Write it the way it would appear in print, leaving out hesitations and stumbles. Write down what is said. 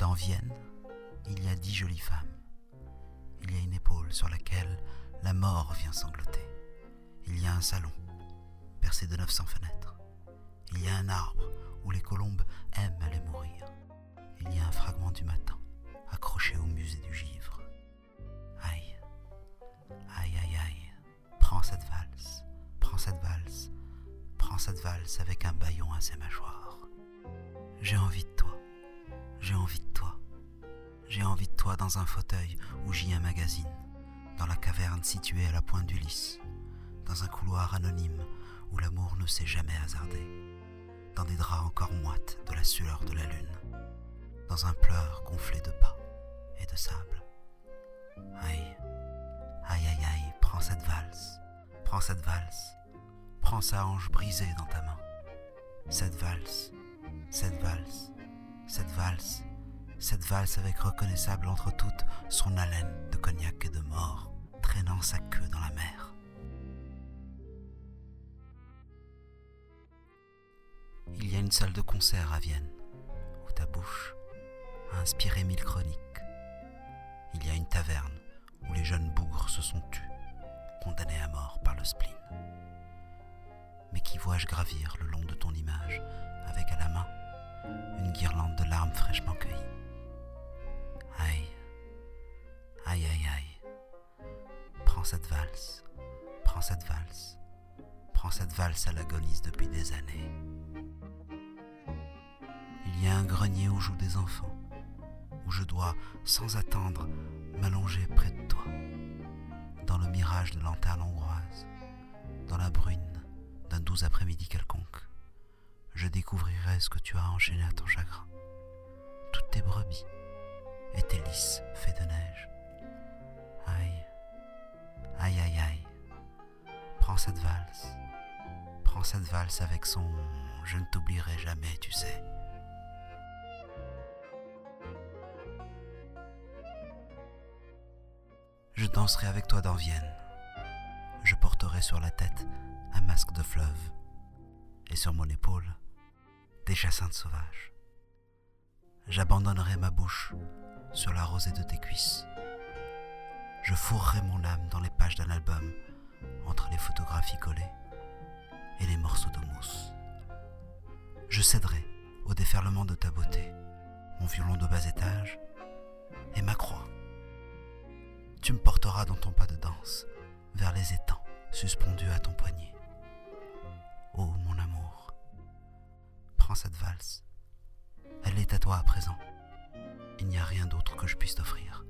Dans Vienne, il y a 10 jolies femmes. Il y a une épaule sur laquelle la mort vient sangloter. Il y a un salon, percé de 900 fenêtres. Il y a un arbre où les colombes aiment aller mourir. Il y a un fragment du matin, accroché au musée du givre. Aïe, aïe, aïe, aïe, prends cette valse, prends cette valse, prends cette valse avec un bâillon à ses mâchoires. J'ai envie de toi, j'ai envie de toi, j'ai envie de toi dans un fauteuil où gît un magazine, dans la caverne située à la pointe du lys, dans un couloir anonyme où l'amour ne s'est jamais hasardé, dans des draps encore moites de la sueur de la lune, dans un pleur gonflé de pas et de sable. Aïe, aïe, aïe, aïe, prends cette valse, prends cette valse, prends sa hanche brisée dans ta main. Cette valse, cette valse, cette valse, cette valse avec reconnaissable entre toutes son haleine de cognac et de mort, traînant sa queue dans la mer. Il y a une salle de concert à Vienne, où ta bouche a inspiré 1000 chroniques. Il y a une taverne où les jeunes bougres se sont tus, condamnés à mort par le spleen. Mais qui vois-je gravir le long de ton image, avec à la main une guirlande de larmes fraîchement cueillies. Aïe, aïe, aïe, aïe, prends cette valse, prends cette valse, prends cette valse à l'agonise depuis des années. Il y a un grenier où jouent des enfants, où je dois, sans attendre, m'allonger près de toi, dans le mirage de lanternes hongroises, dans la brune d'un doux après-midi quelconque. Je découvrirai ce que tu as enchaîné à ton chagrin, toutes tes brebis et tes lys faits de neige. Aïe, aïe, aïe, aïe, prends cette valse avec son « je ne t'oublierai jamais, tu sais ». Je danserai avec toi dans Vienne. Je porterai sur la tête un masque de fleuve et sur mon épaule des jacinthes sauvages. J'abandonnerai ma bouche sur la rosée de tes cuisses. Je fourrerai mon âme dans les pages d'un album entre les photographies collées et les morceaux de mousse. Je céderai au déferlement de ta beauté, mon violon de bas étage et ma croix. Tu me porteras dans ton pas de danse vers les étangs suspendus à ton poignet. Oh mon amour, prends cette valse. Elle est à toi à présent. Il n'y a rien d'autre que je puisse t'offrir.